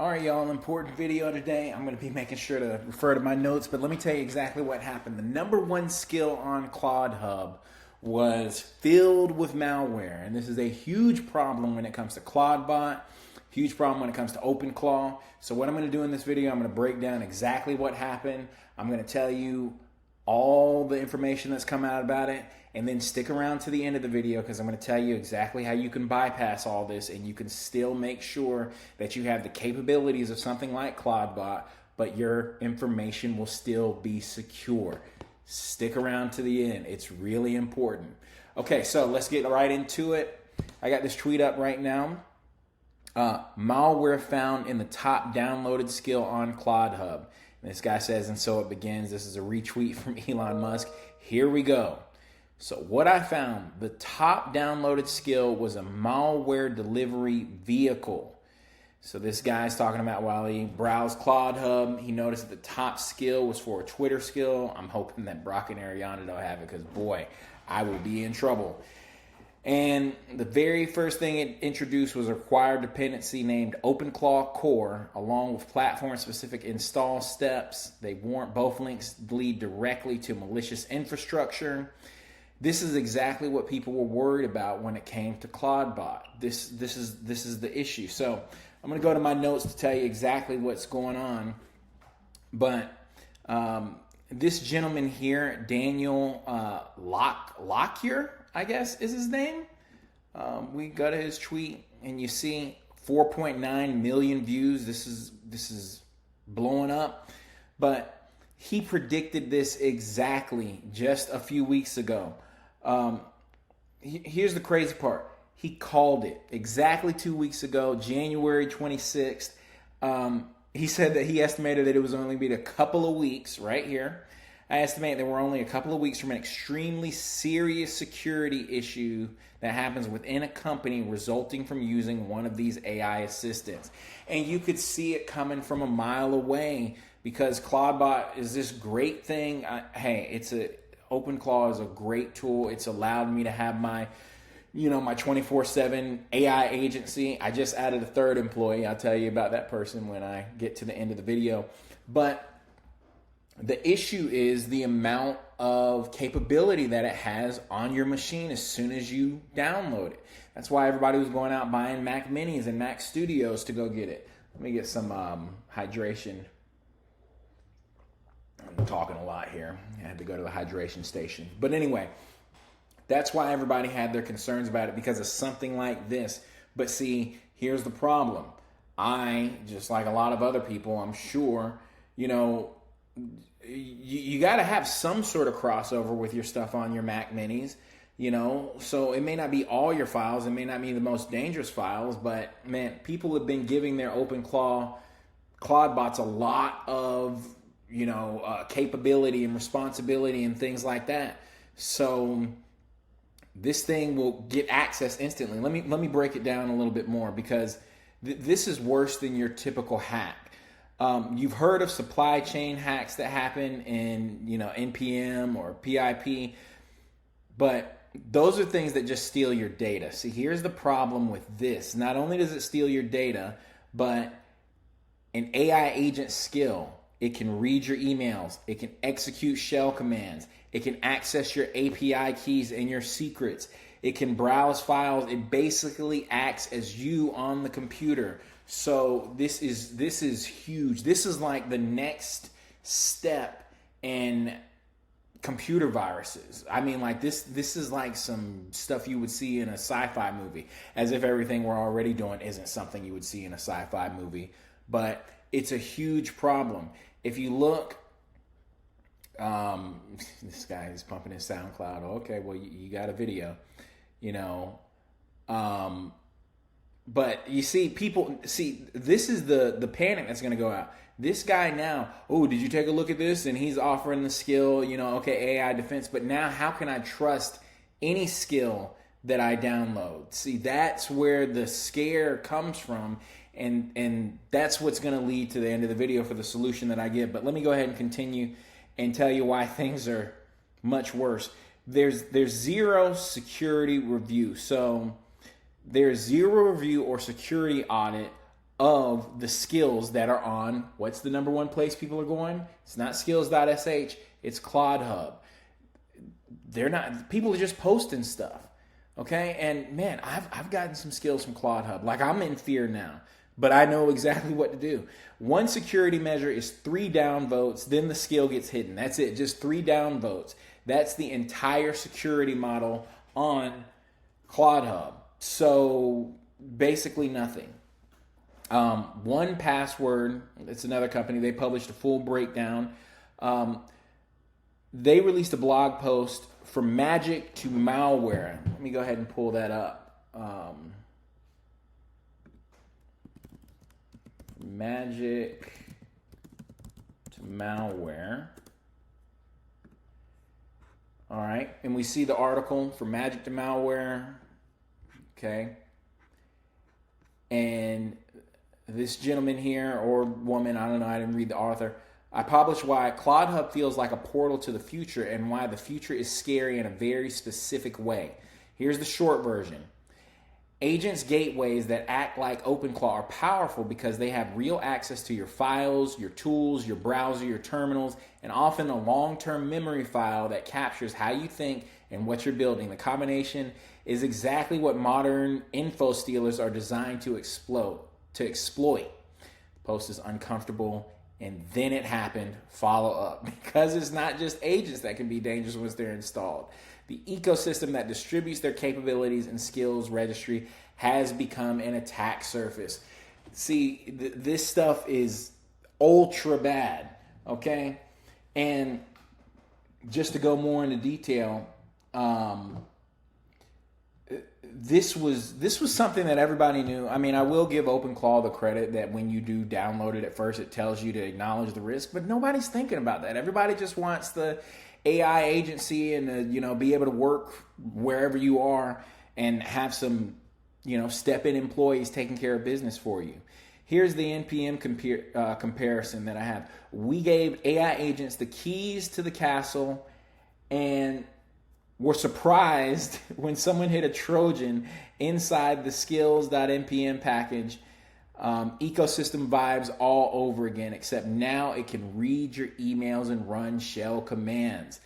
All right, y'all, important video today. I'm going to be making sure to refer to my notes, but let me tell you exactly what happened. The number one skill on ClawdHub was filled with malware, and this is a huge problem when it comes to Clawdbot, huge problem when it comes to OpenClaw. So what I'm going to do in this video, I'm going to break down exactly what happened. I'm going to tell you all the information that's come out about it, and then stick around to the end of the video because I'm going to tell you exactly how you can bypass all this and you can still make sure that you have the capabilities of something like Clawdbot, but your information will still be secure. Stick around to the end. It's really important. Okay, so let's get right into it. I got this tweet up right now. Malware found in the top downloaded skill on ClawdHub. And this guy says, and so it begins. This is a retweet from Elon Musk. Here we go. So what I found, the top downloaded skill was a malware delivery vehicle. So this guy's talking about while he browsed ClawdHub, he noticed that the top skill was for a Twitter skill. I'm hoping that Brock and Ariana don't have it because, boy, I will be in trouble. And the very first thing it introduced was a required dependency named OpenClaw Core, along with platform-specific install steps. They warrant both links lead directly to malicious infrastructure. This is exactly what people were worried about when it came to Clawdbot. This is the issue. So I'm going to go to my notes to tell you exactly what's going on. But this gentleman here, Daniel Lockyer, I guess is his name. We go to his tweet and you see 4.9 million views. This is blowing up. But he predicted this exactly just a few weeks ago. Here's the crazy part. He called it exactly 2 weeks ago, January 26th. He said that he estimated that it was only be a couple of weeks right here. I estimate that we're only a couple of weeks from an extremely serious security issue that happens within a company resulting from using one of these AI assistants. And you could see it coming from a mile away because Clawdbot is this great thing. OpenClaw is a great tool. It's allowed me to have my 24/7 AI agency. I just added a third employee. I'll tell you about that person when I get to the end of the video. But the issue is the amount of capability that it has on your machine as soon as you download it. That's why everybody was going out buying Mac Minis and Mac Studios to go get it. Let me get some hydration. I'm talking a lot here. I had to go to the hydration station. But anyway, that's why everybody had their concerns about it because of something like this. But see, here's the problem. I, just like a lot of other people, I'm sure, you got to have some sort of crossover with your stuff on your Mac Minis, so it may not be all your files. It may not be the most dangerous files, but man, people have been giving their Clawdbots a lot of, capability and responsibility and things like that. So this thing will get access instantly. Let me break it down a little bit more because this is worse than your typical hack. You've heard of supply chain hacks that happen in, NPM or PIP, but those are things that just steal your data. See, here's the problem with this. Not only does it steal your data, but an AI agent skill, it can read your emails, it can execute shell commands, it can access your API keys and your secrets, it can browse files, it basically acts as you on the computer. So this is huge. This is like the next step in computer viruses. I mean, like this is like some stuff you would see in a sci-fi movie, as if everything we're already doing isn't something you would see in a sci-fi movie. But it's a huge problem. If you look, this guy is pumping his SoundCloud. Okay, well, you got a video, But you see, this is the panic that's going to go out. This guy now, oh, did you take a look at this? And he's offering the skill, AI defense. But now how can I trust any skill that I download? See, that's where the scare comes from. And that's what's going to lead to the end of the video for the solution that I give. But let me go ahead and continue and tell you why things are much worse. There's zero security review. So there's zero review or security audit of the skills that are on, what's the number one place people are going? It's not skills.sh, it's ClawdHub. People are just posting stuff. Okay, and man, I've gotten some skills from ClawdHub. Like, I'm in fear now, but I know exactly what to do. One security measure is 3 downvotes, then the skill gets hidden. That's it, just 3 downvotes. That's the entire security model on ClawdHub. So basically nothing. 1Password, it's another company. They published a full breakdown. They released a blog post from magic to malware. Let me go ahead and pull that up. Magic to malware. All right, and we see the article from magic to malware. Okay, and this gentleman here, or woman, I don't know, I didn't read the author. I published why ClawdHub feels like a portal to the future and why the future is scary in a very specific way. Here's the short version. Agents gateways that act like OpenClaw are powerful because they have real access to your files, your tools, your browser, your terminals, and often a long-term memory file that captures how you think and what you're building. The combination is exactly what modern info stealers are designed to exploit. Post is uncomfortable. And then it happened, follow up. Because it's not just agents that can be dangerous once they're installed. The ecosystem that distributes their capabilities and skills registry has become an attack surface. See, this stuff is ultra bad, okay? And just to go more into detail, this was something that everybody knew. I mean, I will give OpenClaw the credit that when you do download it at first, it tells you to acknowledge the risk, but nobody's thinking about that. Everybody just wants the AI agency and be able to work wherever you are and have some, step-in employees taking care of business for you. Here's the NPM comparison that I have. We gave AI agents the keys to the castle and were surprised when someone hit a Trojan inside the skills.npm package. Ecosystem vibes all over again, except now it can read your emails and run shell commands.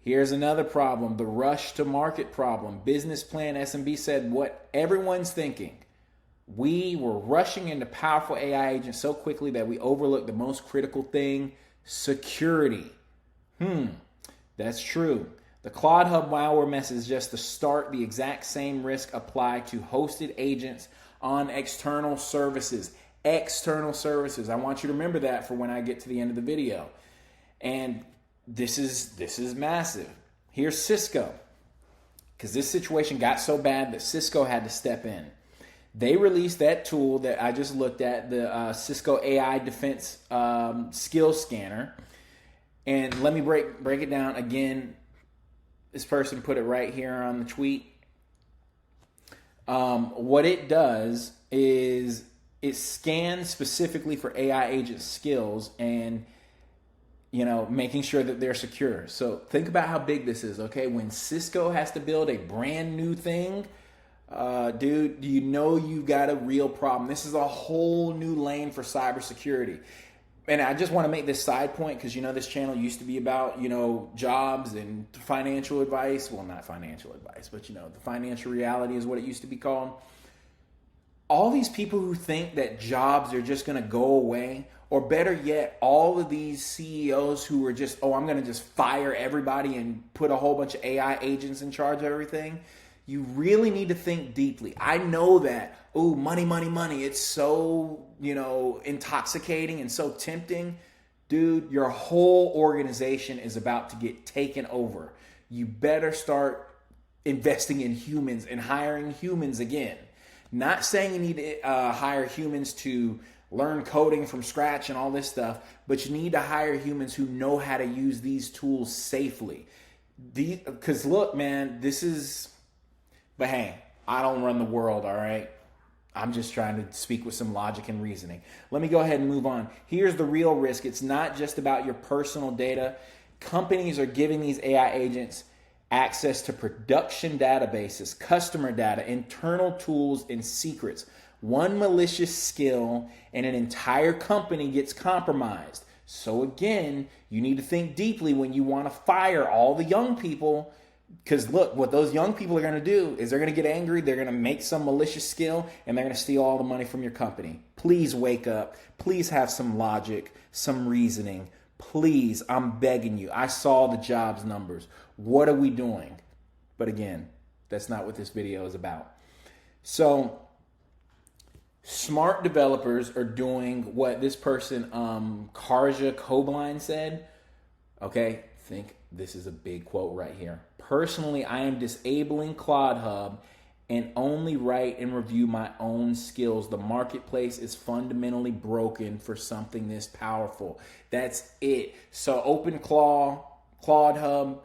Here's another problem, the rush to market problem. Business Plan SMB said what everyone's thinking. We were rushing into powerful AI agents so quickly that we overlooked the most critical thing, security. That's true. The ClawdHub malware mess is just the start. The exact same risk apply to hosted agents on external services. External services. I want you to remember that for when I get to the end of the video. And this is massive. Here's Cisco. Because this situation got so bad that Cisco had to step in. They released that tool that I just looked at, the Cisco AI Defense Skill Scanner. And let me break it down again. This person put it right here on the tweet. What it does is it scans specifically for AI agent skills and, making sure that they're secure. So think about how big this is, okay? When Cisco has to build a brand new thing, dude, you've got a real problem. This is a whole new lane for cybersecurity. And I just want to make this side point because, this channel used to be about, jobs and financial advice. Well, not financial advice, but, the financial reality is what it used to be called. All these people who think that jobs are just going to go away, or better yet, all of these CEOs who are just, I'm going to just fire everybody and put a whole bunch of AI agents in charge of everything. You really need to think deeply. I know that, money, money, money. It's so, intoxicating and so tempting. Dude, your whole organization is about to get taken over. You better start investing in humans and hiring humans again. Not saying you need to hire humans to learn coding from scratch and all this stuff, but you need to hire humans who know how to use these tools safely. Because look, man, but hey, I don't run the world, all right? I'm just trying to speak with some logic and reasoning. Let me go ahead and move on. Here's the real risk. It's not just about your personal data. Companies are giving these AI agents access to production databases, customer data, internal tools, and secrets. One malicious skill and an entire company gets compromised. So again, you need to think deeply when you want to fire all the young people. Because look, what those young people are going to do is they're going to get angry, they're going to make some malicious skill, and they're going to steal all the money from your company. Please wake up. Please have some logic, some reasoning. Please, I'm begging you. I saw the jobs numbers. What are we doing? But again, that's not what this video is about. So, smart developers are doing what this person, Karja Kobline, said. Okay, think this is a big quote right here. Personally, I am disabling ClawdHub and only write and review my own skills. The marketplace is fundamentally broken for something this powerful. That's it. So ClawdHub,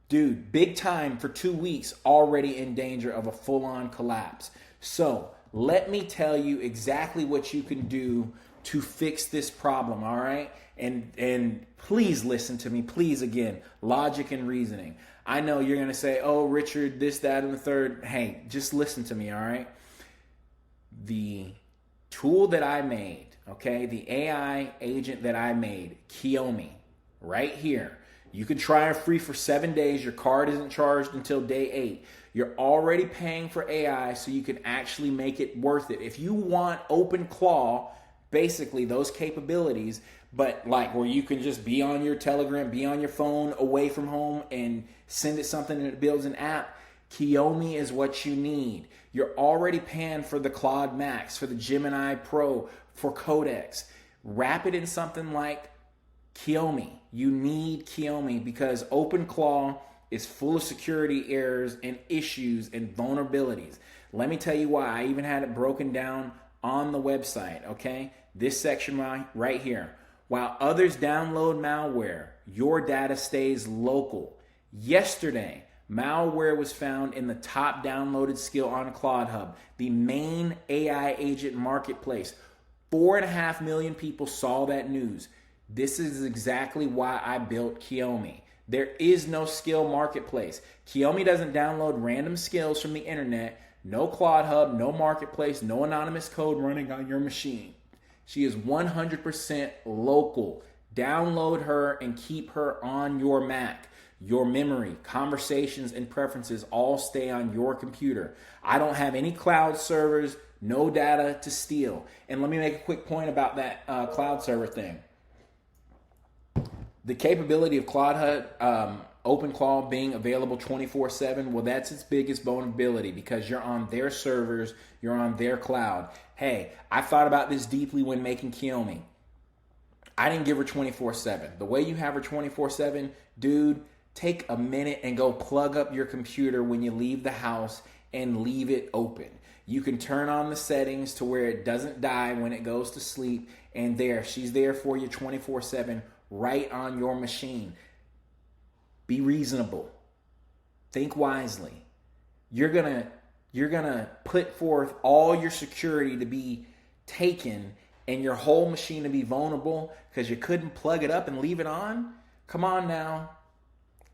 dude, big time for 2 weeks, already in danger of a full-on collapse. So let me tell you exactly what you can do to fix this problem, all right? And please listen to me, please, again, logic and reasoning. I know you're going to say, oh, Richard, this, that, and the third. Hey, just listen to me, all right? The tool that I made, okay, the AI agent that I made, Kiyomi, right here. You can try it free for 7 days. Your card isn't charged until day 8. You're already paying for AI, so you can actually make it worth it. If you want OpenClaw, basically those capabilities, but like where you can just be on your Telegram, be on your phone away from home and send it something and it builds an app, Kiyomi is what you need. You're already paying for the Claude Max, for the Gemini Pro, for Codex. Wrap it in something like Kiyomi. You need Kiyomi because OpenClaw is full of security errors and issues and vulnerabilities. Let me tell you why. I even had it broken down on the website, okay? This section right here. While others download malware, your data stays local. Yesterday, malware was found in the top downloaded skill on ClawdHub, the main AI agent marketplace. 4.5 million people saw that news. This is exactly why I built Kiyomi. There is no skill marketplace. Kiyomi doesn't download random skills from the internet. No ClawdHub, no marketplace, no anonymous code running on your machine. She is 100% local. Download her and keep her on your Mac. Your memory, conversations, and preferences all stay on your computer. I don't have any cloud servers, no data to steal. And let me make a quick point about that cloud server thing. The capability of ClawdHub, OpenClaw being available 24/7, well, that's its biggest vulnerability because you're on their servers, you're on their cloud. Hey, I thought about this deeply when making Kiyomi. I didn't give her 24/7. The way you have her 24/7, dude, take a minute and go plug up your computer when you leave the house and leave it open. You can turn on the settings to where it doesn't die when it goes to sleep, and she's there for you 24/7 right on your machine. Be reasonable. Think wisely. You're gonna put forth all your security to be taken and your whole machine to be vulnerable because you couldn't plug it up and leave it on? Come on now.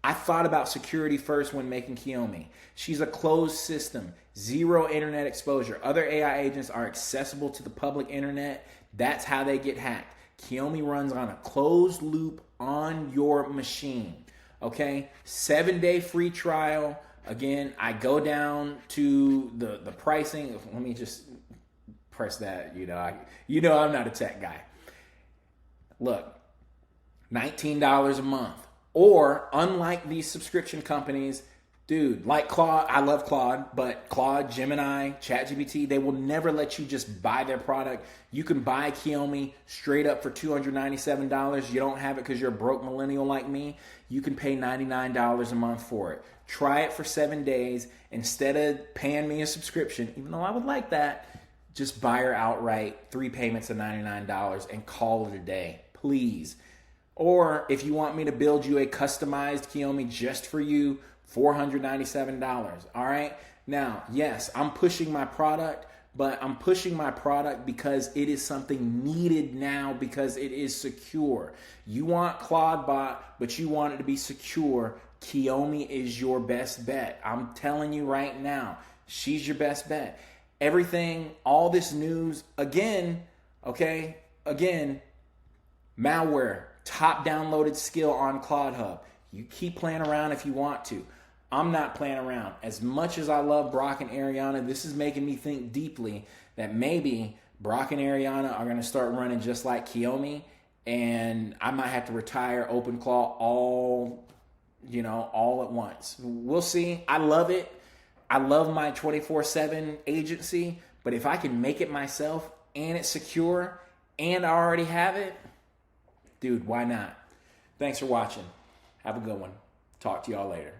I thought about security first when making Kiyomi. She's a closed system, zero internet exposure. Other AI agents are accessible to the public internet. That's how they get hacked. Kiyomi runs on a closed loop on your machine. Okay? 7-day free trial. Again, I go down to the pricing. Let me just press that. I'm not a tech guy. Look, $19 a month. Or, unlike these subscription companies, dude, like Claude, I love Claude, but Claude, Gemini, ChatGPT, they will never let you just buy their product. You can buy Kiyomi straight up for $297. You don't have it because you're a broke millennial like me. You can pay $99 a month for it. Try it for 7 days. Instead of paying me a subscription, even though I would like that, just buy her outright, 3 payments of $99 and call it a day, please. Or if you want me to build you a customized Kiyomi just for you, $497. All right. Now, yes, I'm pushing my product, but I'm pushing my product because it is something needed now because it is secure. You want Clawdbot, but you want it to be secure. Kiyomi is your best bet. I'm telling you right now, she's your best bet. everything, all this news, again, okay, again, malware, top downloaded skill on ClawdHub. You keep playing around if you want to. I'm not playing around. As much as I love Brock and Ariana, this is making me think deeply that maybe Brock and Ariana are going to start running just like Kiyomi, and I might have to retire OpenClaw all at once. We'll see. I love it. I love my 24/7 agency, but if I can make it myself and it's secure and I already have it, dude, why not? Thanks for watching. Have a good one. Talk to y'all later.